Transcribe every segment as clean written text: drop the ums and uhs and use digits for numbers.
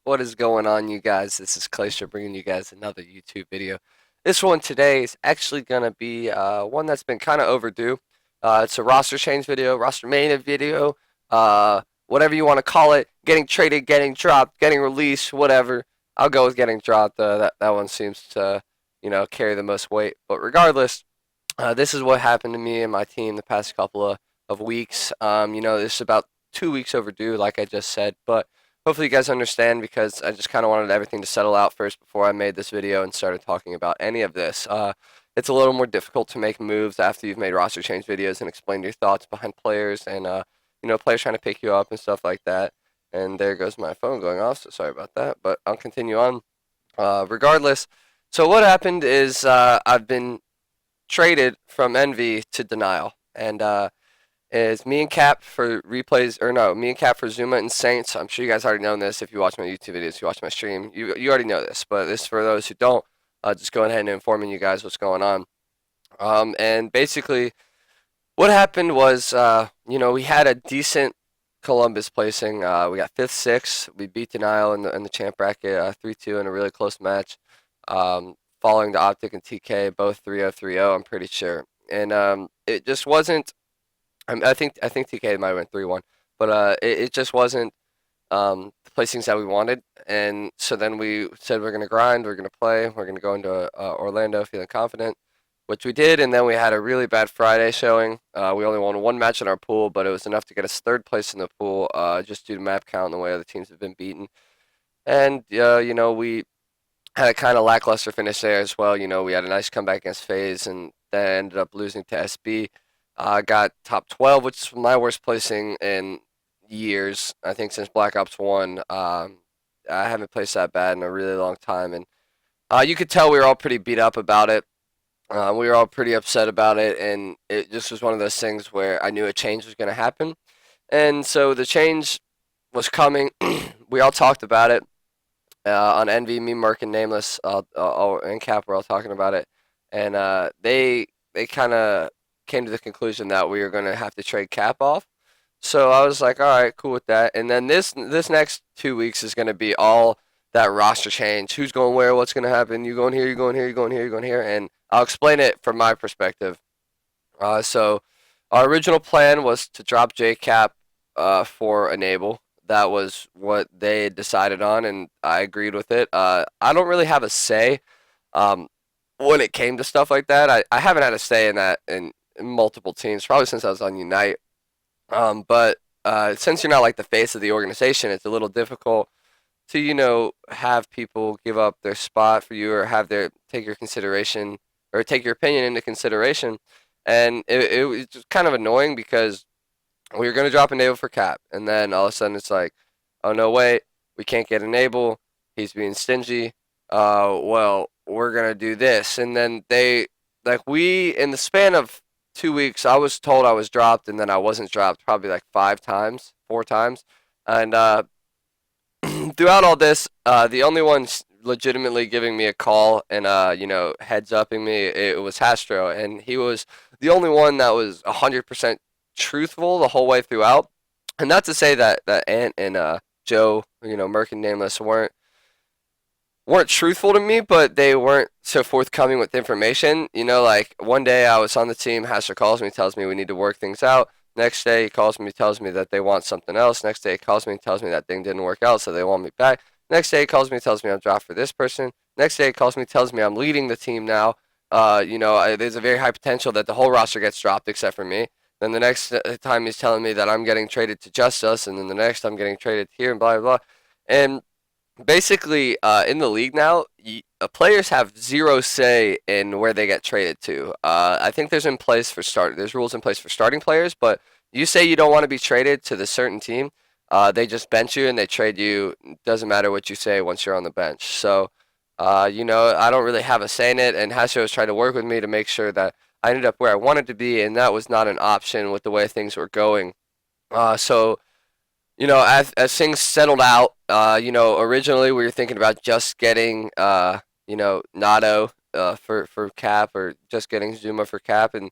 What is going on, you guys? This is Clayster bringing you guys another YouTube video. This one today is actually going to be one that's been kind of overdue. It's a roster change video, ROSTERMANIA video, whatever you want to call it. Getting traded, getting dropped, getting released, whatever. I'll go with getting dropped. That one seems to, carry the most weight. But regardless, this is what happened to me and my team the past couple of weeks. This is about 2 weeks overdue, like I just said, but hopefully you guys understand because I just kind of wanted everything to settle out first before I made this video and started talking about any of this. It's a little more difficult to make moves after you've made roster change videos and explained your thoughts behind players and, players trying to pick you up and stuff like that. And there goes my phone going off, so sorry about that, but I'll continue on. Regardless, so what happened is I've been traded from envy to denial, and is me and Cap for replays, or no, me and Cap for Zuma and Saints. I'm sure you guys already know this if you watch my YouTube videos, if you watch my stream. You already know this, but this for those who don't, just going ahead and informing you guys what's going on. And basically, what happened was, we had a decent Columbus placing. We got 5th, 6th. We beat Denial in the champ bracket 3-2 in a really close match. Following the Optic and TK, both 3-0, 3-0, I'm pretty sure. And it just wasn't. I think TK might have went 3-1, but it just wasn't the placings that we wanted. And so then we said we're gonna grind, we're gonna play, we're gonna go into Orlando feeling confident, which we did. And then we had a really bad Friday showing. We only won one match in our pool, but it was enough to get us 3rd place in the pool, just due to map count and the way other teams have been beaten. And we had a kind of lackluster finish there as well. We had a nice comeback against FaZe, and then ended up losing to SB. Got top 12, which is my worst placing in years. I think since Black Ops 1. I haven't placed that bad in a really long time. And you could tell we were all pretty beat up about it. We were all pretty upset about it. And it just was one of those things where I knew a change was going to happen. And so the change was coming. We all talked about it on Envy, me, Merc, and Nameless, and Cap were all talking about it. And they kind of came to the conclusion that we were going to have to trade Cap off. So I was like, all right, cool with that. And then this next 2 weeks is going to be all that roster change. Who's going where? What's going to happen? You going here? You going here? You going here? You going here? And I'll explain it from my perspective. So our original plan was to drop JCap for Enable. That was what they decided on, and I agreed with it. I don't really have a say when it came to stuff like that. I haven't had a say in that in multiple teams, probably since I was on Unite. But since you're not like the face of the organization, it's a little difficult to, have people give up their spot for you or have their take your consideration or take your opinion into consideration. And it was just kind of annoying because we were going to drop Enable for Cap, and then all of a sudden it's like, oh no, wait, we can't get Enable. He's being stingy. Well, we're going to do this. And then in the span of 2 weeks, I was told I was dropped, and then I wasn't dropped probably like 4 times. And throughout all this, the only one legitimately giving me a call and heads upping me, it was Hastro, and he was the only one that was 100% truthful the whole way throughout. And not to say that Ant and Joe, Merc and Nameless weren't truthful to me, but they weren't so forthcoming with information. Like one day I was on the team, Hastro calls me, tells me we need to work things out. Next day he calls me, tells me that they want something else. Next day he calls me and tells me that thing didn't work out, so they want me back. Next day he calls me, tells me I'm dropped for this person. Next day he calls me, tells me I'm leading the team now. There's a very high potential that the whole roster gets dropped except for me. Then the next time he's telling me that I'm getting traded to Justice, and then the next I'm getting traded here and blah, blah, blah. And basically, in the league now, players have zero say in where they get traded to. I think there's rules in place for starting players, but you say you don't want to be traded to the certain team, they just bench you and they trade you. Doesn't matter what you say once you're on the bench. So, I don't really have a say in it, and Hasho has tried to work with me to make sure that I ended up where I wanted to be, and that was not an option with the way things were going. So as things settled out, originally we were thinking about just getting, Nato for Cap, or just getting Zuma for Cap, and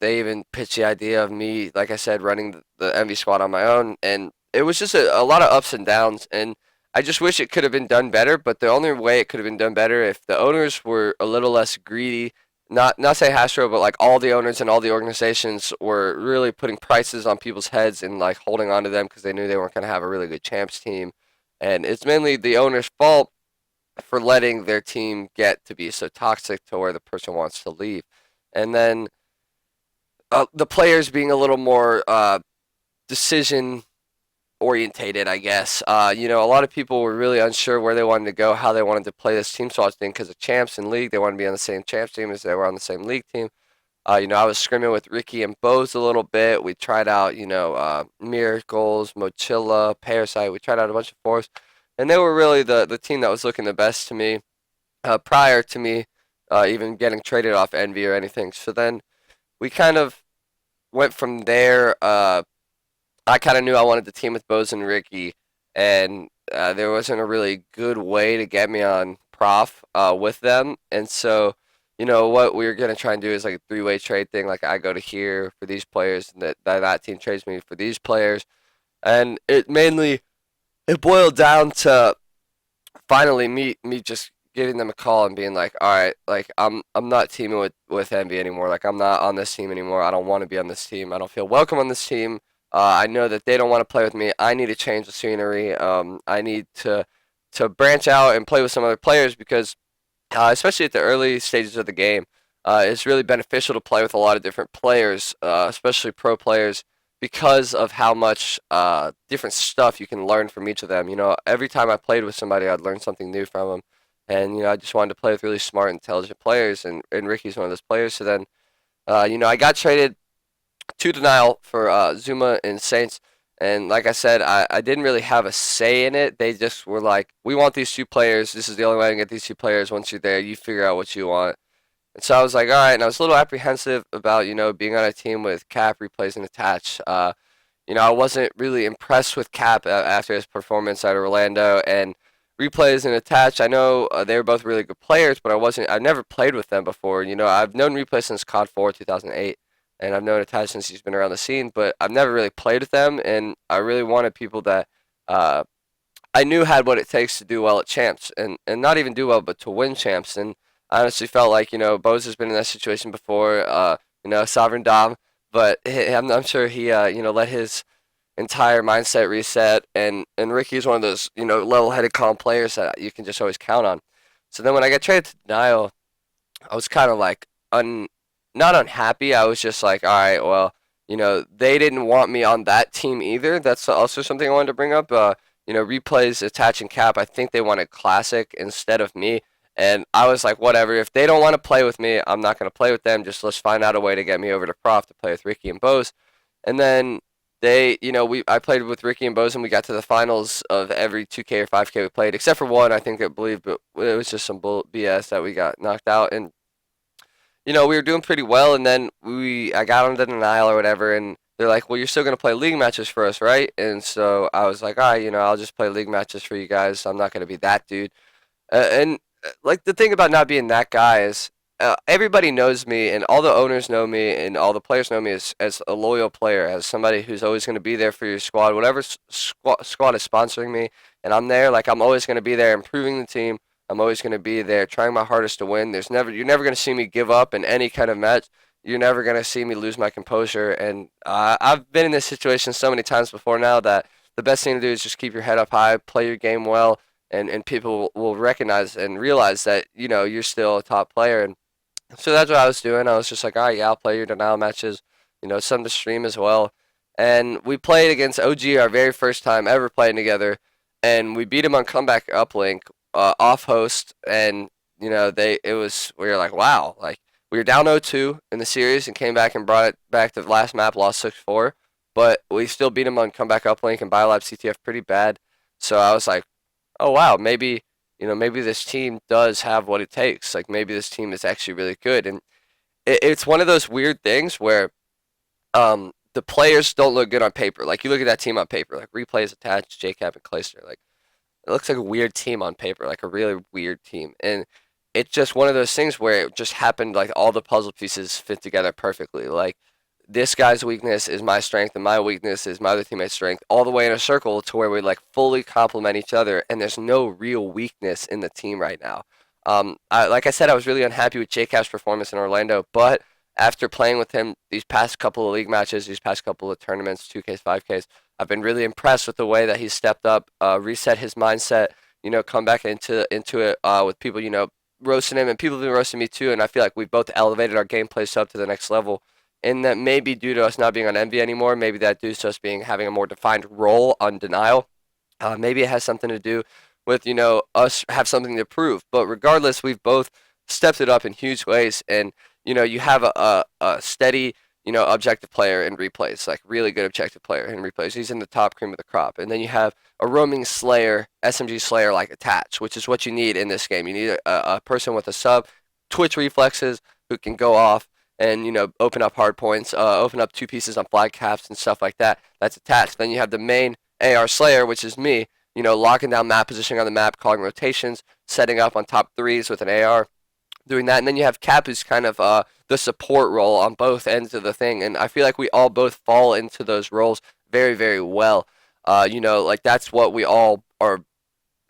they even pitched the idea of me, like I said, running the MV squad on my own. And it was just a lot of ups and downs, and I just wish it could have been done better. But the only way it could have been done better if the owners were a little less greedy. Not say Hasbro, but like all the owners and all the organizations were really putting prices on people's heads and like holding on to them because they knew they weren't going to have a really good champs team. And it's mainly the owner's fault for letting their team get to be so toxic to where the person wants to leave. And then the players being a little more decision orientated, I guess. A lot of people were really unsure where they wanted to go, how they wanted to play this team swaps thing because of champs and league. They wanted to be on the same champs team as they were on the same league team. I was scrimming with Ricky and Bose a little bit. We tried out, Miracles, Mochilla, Parasite. We tried out a bunch of fours, and they were really the team that was looking the best to me prior to me even getting traded off Envy or anything. So then we kind of went from there. I kind of knew I wanted to team with Bose and Ricky, and there wasn't a really good way to get me on Prof with them. And so, what we were going to try and do is like a three-way trade thing. Like I go to here for these players, and that team trades me for these players. And it boiled down to finally me just giving them a call and being like, all right, like I'm not teaming with Envy anymore. Like I'm not on this team anymore. I don't want to be on this team. I don't feel welcome on this team. I know that they don't want to play with me. I need to change the scenery. I need to branch out and play with some other players because, especially at the early stages of the game, it's really beneficial to play with a lot of different players, especially pro players, because of how much different stuff you can learn from each of them. Every time I played with somebody, I'd learn something new from them. And, I just wanted to play with really smart, intelligent players, and Ricky's one of those players. So then, I got traded to Denial for Zuma and Saints. And like I said, I didn't really have a say in it. They just were like, we want these two players. This is the only way I can get these two players. Once you're there, you figure out what you want. And so I was like, all right. And I was a little apprehensive about, being on a team with Cap, Replays, and Attach. I wasn't really impressed with Cap after his performance at Orlando. And Replays and Attach, I know they were both really good players, but I've never played with them before. I've known Replay since COD 4 2008. And I've known Attach since he's been around the scene, but I've never really played with them, and I really wanted people that uh, I knew had what it takes to do well at champs, and not even do well, but to win champs. And I honestly felt like Bose has been in that situation before, Sovereign Dom, but I'm sure he let his entire mindset reset, and Ricky is one of those level-headed, calm players that you can just always count on. So then when I got traded to Denial, I was kind of like not unhappy. I was just like, all right, well, they didn't want me on that team either. That's also something I wanted to bring up. Replays, Attach, and Cap, I think they wanted Classic instead of me. And I was like, whatever. If they don't want to play with me, I'm not going to play with them. Just let's find out a way to get me over to Prof to play with Ricky and Bose. And then I played with Ricky and Bose, and we got to the finals of every 2K or 5K we played, except for one, I think, I believe, but it was just some BS that we got knocked out. And we were doing pretty well, and then I got on the Denial or whatever, and they're like, well, you're still going to play league matches for us, right? And so I was like, all right, I'll just play league matches for you guys. I'm not going to be that dude. Like, the thing about not being that guy is everybody knows me, and all the owners know me, and all the players know me as a loyal player, as somebody who's always going to be there for your squad, whatever squad is sponsoring me, and I'm there. Like, I'm always going to be there improving the team. I'm always going to be there trying my hardest to win. You're never going to see me give up in any kind of match. You're never going to see me lose my composure. And I've been in this situation so many times before now that the best thing to do is just keep your head up high, play your game well, and people will recognize and realize that, you're still a top player. And so that's what I was doing. I was just like, all right, yeah, I'll play your Denial matches, some to stream as well. And we played against OG our very first time ever playing together, and we beat him on comeback uplink off host, and we were like, wow, like we were down 0-2 in the series and came back and brought it back to the last map, lost 6-4, but we still beat him on comeback uplink and biolab CTF pretty bad. So I was like, oh wow, maybe this team does have what it takes. Like maybe this team is actually really good, and it's one of those weird things where the players don't look good on paper. Like you look at that team on paper, like Replays, Attached, JCap, and Clayster, like it looks like a weird team on paper, like a really weird team. And it's just one of those things where it just happened, like all the puzzle pieces fit together perfectly. Like this guy's weakness is my strength and my weakness is my other teammate's strength, all the way in a circle to where we like fully complement each other, and there's no real weakness in the team right now. Like I said, I was really unhappy with JCap's performance in Orlando, but after playing with him these past couple of league matches, these past couple of tournaments, 2Ks, 5Ks, I've been really impressed with the way that he's stepped up, reset his mindset, come back into it with people, roasting him, and people have been roasting me too, and I feel like we've both elevated our gameplay up to the next level. And that may be due to us not being on Envy anymore. Maybe that due to us having a more defined role on Denial. Maybe it has something to do with us have something to prove. But regardless, we've both stepped it up in huge ways. And you have a steady objective player in replays, like really good objective player in replays. He's in the top cream of the crop. And then you have a roaming Slayer, SMG Slayer like attach, which is what you need in this game. You need a person with a sub, twitch reflexes who can go off and open up hard points, open up two pieces on flag caps and stuff like that. That's attached. Then you have the main AR Slayer, which is me, locking down map positioning on the map, calling rotations, setting up on top threes with an AR, doing that. And then you have Cap, who's kind of the support role on both ends of the thing. And I feel like we all both fall into those roles very, very well. Like that's what we all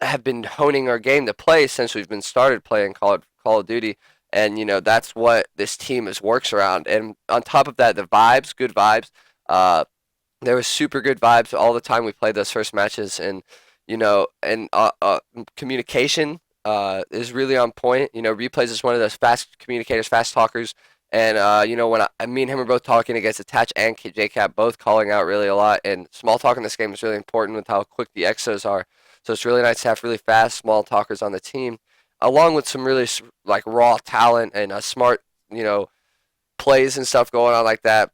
have been honing our game to play since we've been started playing Call of Duty. And that's what this team works around. And on top of that, the vibes, good vibes. There was super good vibes all the time we played those first matches, and communication is really on point. Replays is one of those fast communicators, fast talkers. And when me and him were both talking against Attach and JCap, both calling out really a lot. And small talk in this game is really important with how quick the exos are. So it's really nice to have really fast small talkers on the team, along with some really like raw talent and smart, plays and stuff going on like that.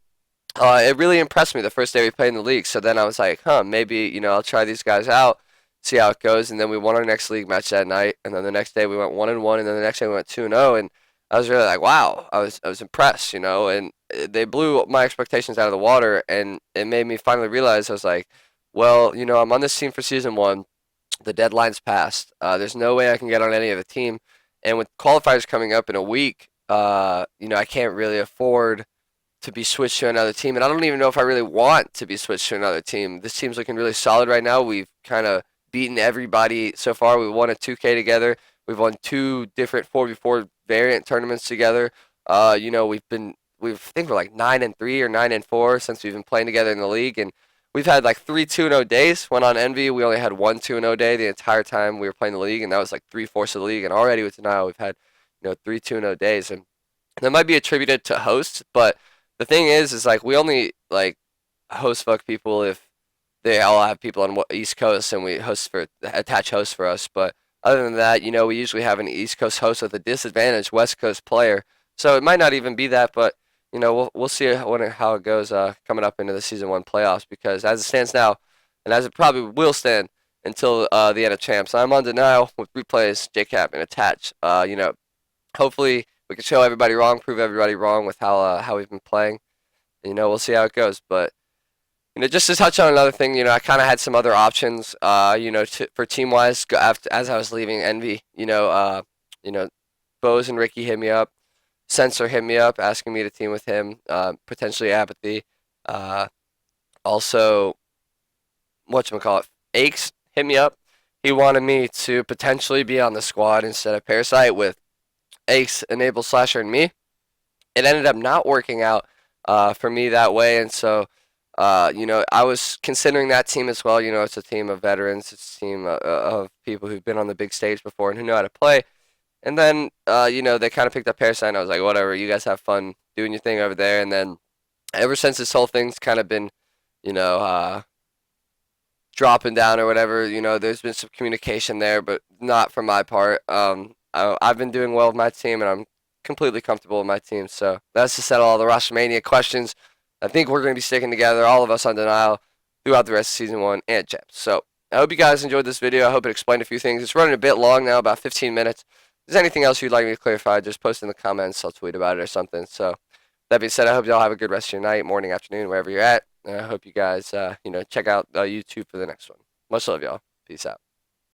It really impressed me the first day we played in the league. So then I was like, maybe I'll try these guys out, see how it goes. And then we won our next league match that night. And then the next day we went 1-1, and then the next day we went 2-0. And I was really like, wow, I was impressed, and they blew my expectations out of the water, and it made me finally realize I was like, well, I'm on this team for season 1. The deadline's passed. There's no way I can get on any other team. And with qualifiers coming up in a week, I can't really afford to be switched to another team. And I don't even know if I really want to be switched to another team. This team's looking really solid right now. We've kind of beaten everybody so far. We won a 2K together. We've won 2 different 4v4 variant tournaments together. I think we're like 9-3 or 9-4 since we've been playing together in the league. And we've had like 3 2-0 days. When on Envy, we only had 1 2-0 day the entire time we were playing the league, and that was like 3/4 of the league. And already with Denial, we've had 3 2-0 days, and that might be attributed to hosts. But the thing is like we only like host fuck people if they all have people on East Coast, and we attach hosts for us. But other than that, we usually have an East Coast host with a disadvantaged West Coast player. So it might not even be that, but we'll see how it goes coming up into the season 1 playoffs, because as it stands now, and as it probably will stand until the end of champs, I'm on Denial with replays, JCap, and attach. Hopefully we can show everybody wrong, prove everybody wrong with how we've been playing. And, we'll see how it goes. But just to touch on another thing, I kind of had some other options, for team wise as I was leaving Envy. Bose and Ricky hit me up. Sensor hit me up asking me to team with him, potentially Apathy. Also, whatchamacallit, Aches hit me up. He wanted me to potentially be on the squad instead of Parasite with Aches, Enable, Slasher, and me. It ended up not working out for me that way, and so I was considering that team as well. It's a team of veterans. It's a team of people who've been on the big stage before and who know how to play. And then, they kind of picked up Parasite, and I was like, whatever, you guys have fun doing your thing over there. And then ever since this whole thing's kind of been, dropping down or whatever, there's been some communication there, but not from my part. I've been doing well with my team, and I'm completely comfortable with my team. So that's to settle all the ROSTERMANIA questions. I think we're going to be sticking together, all of us on Denial, throughout the rest of Season 1 and Champs. So I hope you guys enjoyed this video. I hope it explained a few things. It's running a bit long now, about 15 minutes. If there's anything else you'd like me to clarify, just post in the comments. I'll tweet about it or something. So that being said, I hope y'all have a good rest of your night, morning, afternoon, wherever you're at. And I hope you guys, check out YouTube for the next one. Much love, y'all. Peace out.